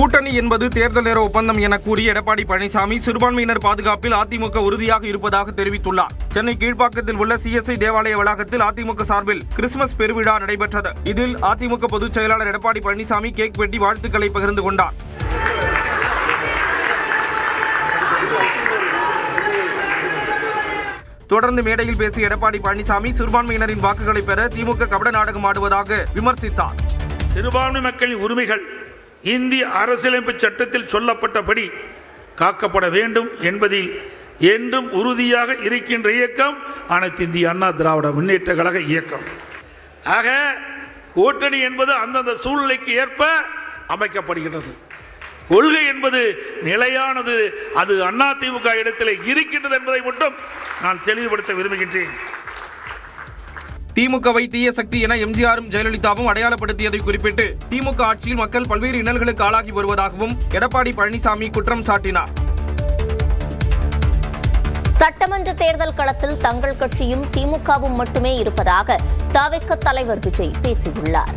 கூட்டணி என்பது தேர்தல் நேர ஒப்பந்தம் என கூறிய எடப்பாடி பழனிசாமி சிறுபான்மையினர் பாதுகாப்பில் அதிமுக உறுதியாக இருப்பதாக தெரிவித்துள்ளார். சென்னை கீழ்ப்பாக்கத்தில் உள்ள CSI தேவாலய வளாகத்தில் அதிமுக சார்பில் கிறிஸ்துமஸ் பெருவிழா நடைபெற்றது. இதில் அதிமுக பொதுச் செயலாளர் எடப்பாடி பழனிசாமி கேக் வெட்டி வாழ்த்துக்களை பகிர்ந்து கொண்டார். தொடர்ந்து மேடையில் பேசிய எடப்பாடி பழனிசாமி சிறுபான்மையினரின் வாக்குகளை பெற திமுக கபட நாடகம் ஆடுவதாக விமர்சித்தார். சிறுபான்மை மக்களின் உரிமைகள் இந்திய அரசியலமைப்பு சட்டத்தில் சொல்லப்பட்டபடி காக்கப்பட வேண்டும் என்பதில் என்றும் உறுதியாக இருக்கின்ற இயக்கம் அனைத்து இந்திய அண்ணா திராவிட முன்னேற்ற கழக இயக்கம். ஆக கூட்டணி என்பது அந்தந்த சூழ்நிலைக்கு ஏற்ப அமைக்கப்படுகிறது. கொள்கை என்பது நிலையானது, அது அதிமுக இடத்தில் இருக்கின்றது என்பதை மட்டும் நான் தெளிவுபடுத்த விரும்புகின்றேன். திமுகவை தீய சக்தி என எம்ஜிஆரும் ஜெயலலிதாவும் அடையாளப்படுத்தியதை குறிப்பிட்டு திமுக ஆட்சியில் மக்கள் பல்வேறு இன்னல்களுக்கு ஆளாகி வருவதாகவும் எடப்பாடி பழனிசாமி குற்றம் சாட்டினார். சட்டமன்ற தேர்தல் களத்தில் தங்கள் கட்சியும் திமுகவும் மட்டுமே இருப்பதாக தவிக தலைவர் விஜய் பேசியுள்ளார்.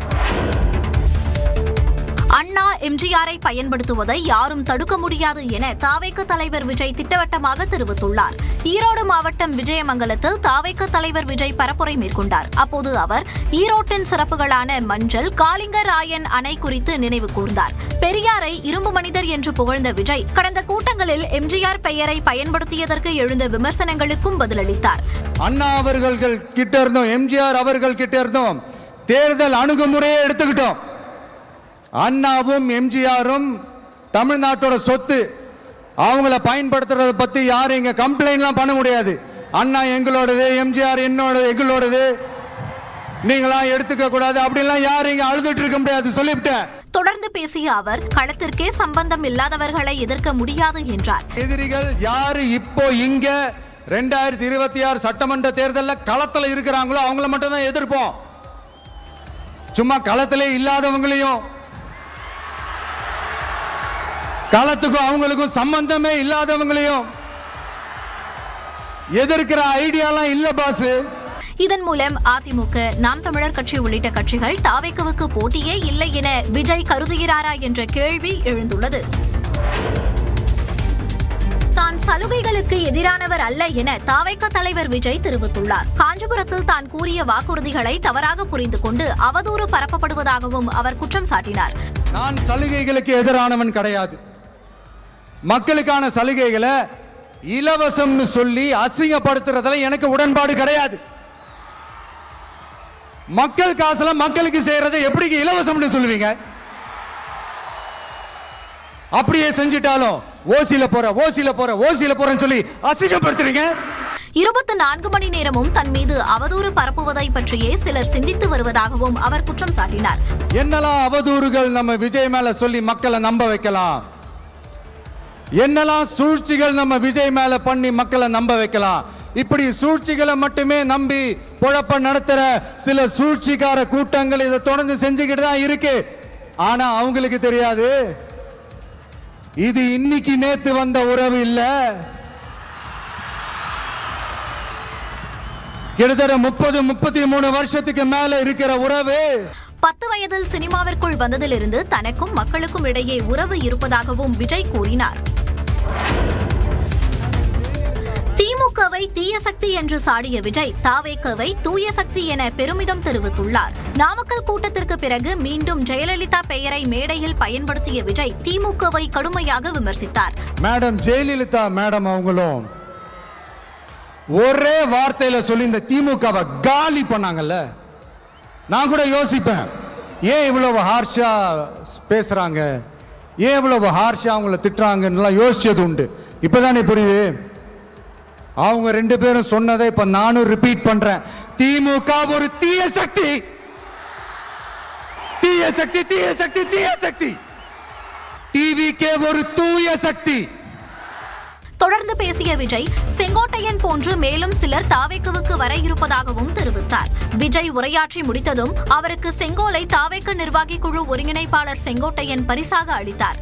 அண்ணா எம்ஜிஆரை பயன்படுத்துவதை யாரும் தடுக்க முடியாது என தவிக தலைவர் விஜய் திட்டவட்டமாக தெரிவித்துள்ளார். ஈரோடு மாவட்டம் விஜயமங்கலத்தில் தவிக தலைவர் விஜய் பரப்புரை மேற்கொண்டார். அப்போது அவர் ஈரோட்டின் சிறப்புகளான மஞ்சள், காளிங்கராயன் அணை குறித்து நினைவு கூர்ந்தார். பெரியாரை இரும்பு மனிதர் என்று புகழ்ந்த விஜய் கடந்த கூட்டங்களில் எம்ஜிஆர் பெயரை பயன்படுத்தியதற்கு எழுந்த விமர்சனங்களுக்கும் பதிலளித்தார். அண்ணா அவர்கள் கிட்ட இருந்தோம், எம்ஜிஆர் அவர்கள் கிட்ட இருந்தோம் தேர்தல் அணுகுமுறையை எடுத்துக்கிட்டோம். அண்ணாவும் எம்ஜிஆரும் தமிழ்நாட்டோட சொத்து. அவங்கள பயன்படுத்துறத பத்தி யாரும் இங்க கம்ப்ளைண்ட்லாம் பண்ண முடியாது. அண்ணா எங்களோடது, எம்ஜிஆர் எங்களோடது, நீங்களா எடுத்துக்க கூடாது அப்படிலாம் யாரும் இங்க அழுதுட்டு இருக்க முடியாது சொல்லிவிட்டேன். தொடர்ந்து பேசிய அவர் களத்திற்கே சம்பந்தம் இல்லாதவர்களை எதிர்க்க முடியாது என்றார். எதிரிகள் யாரு இப்போ இங்க 2026 சட்டமன்ற தேர்தலில் களத்துல இருக்கிறாங்களோ அவங்கள மட்டும் தான் எதிர்ப்போம். சும்மா களத்திலே இல்லாதவங்களையும், களத்துக்கும் அவங்களுக்கும் சம்பந்தமே இல்லாதவங்களையும் எதிர்க்கிற ஐடியாலாம் இல்ல பாஸ். இதன் மூலம் அதிமுக, நாம் தமிழர் கட்சி உள்ளிட்ட கட்சிகள் தவிகவுக்கு போட்டியே இல்லை என விஜய் கருதுகிறாரா என்ற கேள்வி எழுந்துள்ளது. தான் சலுகைகளுக்கு எதிரானவர் அல்ல என தவிக தலைவர் விஜய் தெரிவித்துள்ளார். காஞ்சிபுரத்தில் தான் கூறிய வாக்குறுதிகளை தவறாக புரிந்து கொண்டு அவதூறு பரப்பப்படுவதாகவும் அவர் குற்றம் சாட்டினார். நான் சலுகைகளுக்கு எதிரானவன் கிடையாது. மக்களுக்கான சலுகைகளை இலவசம்னு சொல்லி அசிங்கப்படுத்துறதுல எனக்கு உடன்பாடு கிடையாது. மக்கள் காசுல மக்களுக்கு செய்யறதை எப்படி இலவசம்னு சொல்லுவீங்க? அப்படியே செஞ்சிட்டாலும் ஓசில போறேன்னு சொல்லி அசிங்கப்படுத்துறீங்க. 24 மணி நேரமும் தன் மீது அவதூறு பரப்புவதை பற்றியே சிலர் சிந்தித்து வருவதாகவும் அவர் குற்றம் சாட்டினார். என்னெல்லாம் அவதூறுகள் நம்ம விஜய் மேல சொல்லி மக்களை நம்ப வைக்கலாம், என்னெல்லாம் சூழ்ச்சிகள் நம்ம விஜய் மேல பண்ணி மக்களை நம்ப வைக்கலாம். இப்படி சூழ்ச்சிகளை மட்டுமே நம்பி பொழப்ப நடத்துற சில சூழ்ச்சிக்கார கூட்டங்கள் இதை தொடர்ந்து செஞ்சுக்கிட்டு தான் இருக்கு. ஆனா அவங்களுக்கு தெரியாது இது இன்னைக்கு நேத்து வந்த உறவு இல்ல. கிட்டத்தட்ட 30-33 வருஷத்துக்கு மேல இருக்கிற உறவு. 10 வயதில் சினிமாவிற்குள் வந்ததிலிருந்து தனக்கும் மக்களுக்கும் இடையே உறவு இருப்பதாகவும் விஜய் கூறினார். திமுகவை தீய சக்தி என்று சாடிய விஜய் தவிகவை தூய சக்தி என பெருமிதம் தெரிவித்துள்ளார். நாமக்கல் கூட்டத்திற்கு பிறகு மீண்டும் ஜெயலலிதா பெயரை மேடையில் பயன்படுத்திய விஜய் திமுகவை கடுமையாக விமர்சித்தார். மேடம் ஜெயலலிதா மேடம் அவங்களும் ஒரே வார்த்தையில சொல்லி இந்த திமுகவை காலி பண்ணாங்கல்ல. நான் கூட யோசிப்பேன், ஏன் இவ்வளவு ஹார்ஷா பேசுறாங்க, ஏன் இவ்வளவு ஹார்ஷா அவங்கள திட்டுறாங்கன்னு யோசிச்சது உண்டு. இப்பதானே புரியுது. அவங்க 2 பேரும் சொன்னதை இப்ப நானும் ரிப்பீட் பண்றேன். திமுக ஒரு தீய சக்தி, தீய சக்தி, தீய சக்தி, தீய சக்தி. டிவிகே ஒரு தூய சக்தி. தொடர்ந்து பேசிய விஜய் செங்கோட்டையன் போன்று மேலும் சிலர் தவிகவுக்கு வர இருப்பதாகவும் தெரிவித்தார். விஜய் உரையாற்றி முடித்ததும் அவருக்கு செங்கோலை தவிக நிர்வாகி குழு ஒருங்கிணைப்பாளர் செங்கோட்டையன் பரிசாக அளித்தார்.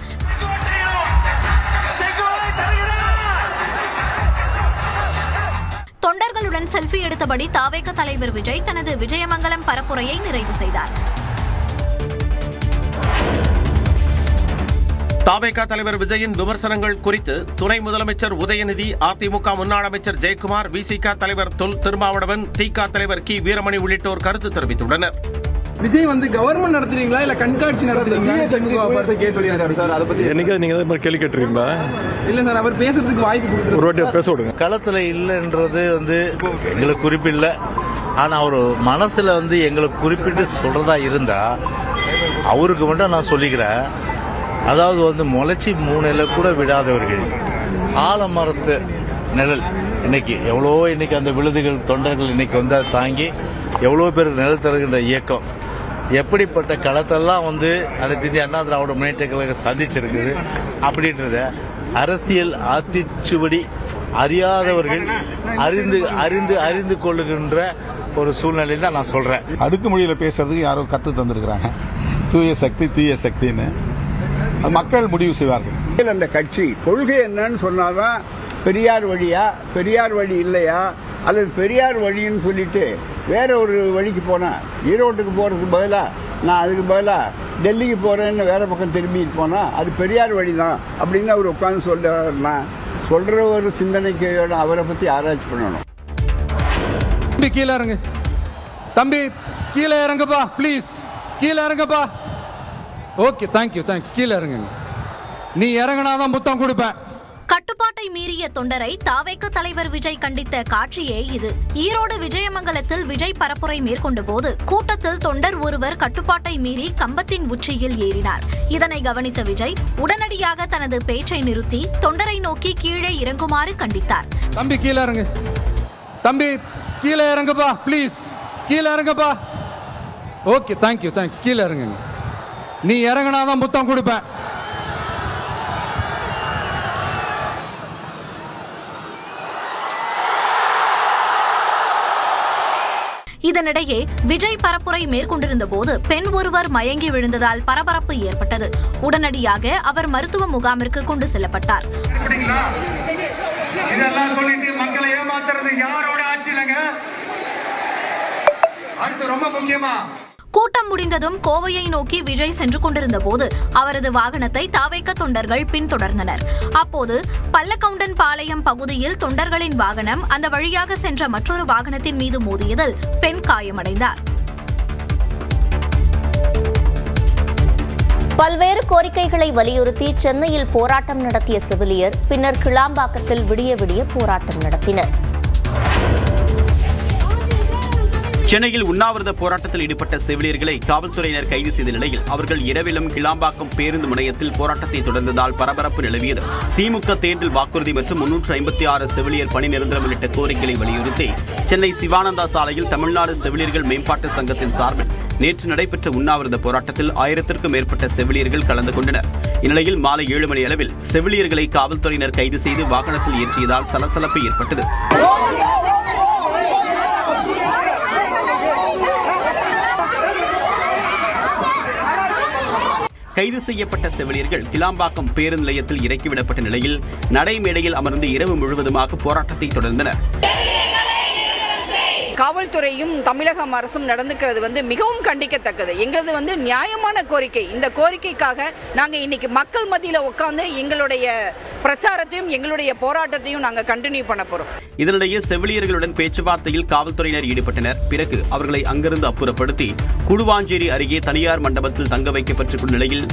தொண்டர்களுடன் செல்ஃபி எடுத்தபடி தவிக தலைவர் விஜய் தனது விஜயமங்கலம் பரப்புரையை நிறைவு செய்தார். தவேக தலைவர் விஜயின் விமர்சனங்கள் குறித்து துணை முதலமைச்சர் உதயநிதி, அதிமுக முன்னாள் அமைச்சர் ஜெயக்குமார், விசிக தலைவர் தொல் திருமாவளவன், திக தலைவர் கி வீரமணி உள்ளிட்டோர் கருத்து தெரிவித்துள்ளனர். விஜய் கவர்மெண்ட் நடத்துறீங்களா இல்ல கண்காட்சி நடத்துறீங்களா? என்னைக்கு நீங்க கேள்வி கேட்டுருக்கீங்களா? இல்ல சார், அவர் பேசுறதுக்கு வாய்ப்பு கொடுக்குறாரு. ஒரு வாட்டி பேச விடுங்க. களத்துல இல்லைன்றது எங்களுக்கு குறிப்பில்லை. ஆனா அவர் மனசுல எங்களுக்கு குறிப்பிட்டு சொல்றதா இருந்தா அவருக்கு மட்டும் நான் சொல்லிக்கிறேன். அதாவது முளைச்சி மூணையில கூட விடாதவர்கள், ஆலமரத்து நிழல் இன்னைக்கு அந்த விழுதுகள் தொண்டர்கள் இன்னைக்கு அதை தாங்கி எவ்வளோ பேர் நிழல் தருகின்ற இயக்கம், எப்படிப்பட்ட களத்தெல்லாம் அனைத்து இந்திய அண்ணா திராவிட முன்னேற்ற கழகம் சந்திச்சிருக்குது அப்படின்றத அரசியல் ஆத்திச்சுவடி அறியாதவர்கள் அறிந்து கொள்ளுகின்ற ஒரு சூழ்நிலை தான் நான் சொல்றேன். அடுக்குமொழியில் பேசுறதுக்கு யாரோ கற்று தந்திருக்கிறாங்க, தூய சக்தி தீய சக்தின்னு. அது மக்கள் முடிவு செய்வார்கள். அந்த கட்சி கொள்கை என்னன்னு சொன்னாதான் பெரியார் வழியா, பெரியார் வழி இல்லையா, அல்லது பெரியார் வழின்னு சொல்லிட்டு வேற ஒரு வழிக்கு போனா, ஈரோட்டுக்கு போறதுக்கு பதிலா நான் அதுக்கு பதிலா டெல்லிக்கு போறேன்னு வேற பக்கம் திரும்பிட்டு போனா அது பெரியார் வழி தான் அப்படின்னு அவர் உட்கார்ந்து சொல்றாருன்னா, சொல்ற ஒரு சிந்தனைக்கு அவரை பத்தி ஆராய்ச்சி பண்ணணும். தம்பி கீழே இறங்கு, தம்பி கீழே இறங்குப்பா, ப்ளீஸ் கீழே இறங்குப்பா. Okay, thank you. கீழே இறங்குங்க. நீ இறங்கினாதான் புத்தம் கொடுப்பேன். கட்டுப்பாட்டை மீறிய தொண்டரை தவேக தலைவர் விஜய் கண்டித்த காட்சியே இது. ஈரோடு விஜயமங்கலத்தில் விஜய் பரப்புரை மேற்கொண்ட போது கூட்டத்தில் தொண்டர் ஒருவர் கட்டுப்பாட்டை மீறி கம்பத்தின் உச்சியில் ஏறினார். இதனை கவனித்த விஜய் உடனடியாக தனது பேச்சை நிறுத்தி தொண்டரை நோக்கி கீழே இறங்குமாறு கண்டித்தார். தம்பி கீழே இறங்கு, தம்பி கீழே இறங்குப்பா, ப்ளீஸ் கீழே இறங்குப்பா. Okay, thank you. கீழே இறங்குங்க. நீ இறங்கினாதான் புத்தம் கொடுப்பேன். இதனிடையே விஜய் பரப்புரை மேற்கொண்டிருந்த போது பெண் ஒருவர் மயங்கி விழுந்ததால் பரபரப்பு ஏற்பட்டது. உடனடியாக அவர் மருத்துவ முகாமிற்கு கொண்டு செல்லப்பட்டார். மக்களை ஏமாத்துறது யாரோட ஆட்சி இல்லைங்க. அடுத்து ரொம்ப முக்கியமா, கூட்டம் முடிந்ததும் கோவையை நோக்கி விஜய் சென்று கொண்டிருந்த போது அவரது வாகனத்தை தவேக தொண்டர்கள் பின்தொடர்ந்தனர். அப்போது பல்லக்கவுண்டன் பாளையம் பகுதியில் தொண்டர்களின் வாகனம் அந்த வழியாக சென்ற மற்றொரு வாகனத்தின் மீது மோதியதில் பெண் காயமடைந்தார். பல்வேறு கோரிக்கைகளை வலியுறுத்தி சென்னையில் போராட்டம் நடத்திய செவிலியர் பின்னர் கிளாம்பாக்கத்தில் விடிய போராட்டம் நடத்தினர். சென்னையில் உண்ணாவிரத போராட்டத்தில் ஈடுபட்ட செவிலியர்களை காவல்துறையினர் கைது செய்த நிலையில் அவர்கள் இரவிலும் கிளாம்பாக்கம் பேருந்து முனையத்தில் போராட்டத்தை தொடர்ந்ததால் பரபரப்பு நிலவியது. திமுக தேர்தல் வாக்குறுதி மற்றும் 356 செவிலியர் பணி நிரந்தரம் உள்ளிட்ட கோரிக்கைகளை வலியுறுத்தி சென்னை சிவானந்தா சாலையில் தமிழ்நாடு செவிலியர்கள் மேம்பாட்டு சங்கத்தின் சார்பில் நேற்று நடைபெற்ற உண்ணாவிரத போராட்டத்தில் 1000க்கும் மேற்பட்ட செவிலியர்கள் கலந்து கொண்டனர். இந்நிலையில் மாலை 7 மணி அளவில் செவிலியர்களை காவல்துறையினர் கைது செய்து வாகனத்தில் ஏற்றியதால் சலசலப்பு ஏற்பட்டது. கைது செய்யப்பட்ட செவிலியர்கள் கிளாம்பாக்கம் பேருந்து நிலையத்தில் இறக்கிவிடப்பட்ட நிலையில் நடைமேடையில் அமர்ந்து இரவு முழுவதுமாக போராட்டத்தை தொடர்ந்தனர். காவல்துறையும் தமிழக அரசும் நடந்துக்கிறது மிகவும் கண்டிக்கத்தக்கது. எங்களது நியாயமான கோரிக்கை. இந்த கோரிக்கைக்காக நாங்கள் இன்னைக்கு மக்கள் மத்தியில் உட்கார்ந்து எங்களுடைய பிரச்சாரத்தையும் எங்களுடைய போராட்டத்தையும் நாங்கள் கண்டினியூ பண்ண போறோம். இதனிடையே செவிலியர்களுடன் பேச்சுவார்த்தையில் காவல்துறையினர் ஈடுபட்டனர். பிறகு அவர்களை அங்கிருந்து அப்புறப்படுத்தி குடுவாஞ்சேரி அருகே தனியார் மண்டபத்தில் தங்க வைக்கப்பட்டிருக்கும் நிலையில்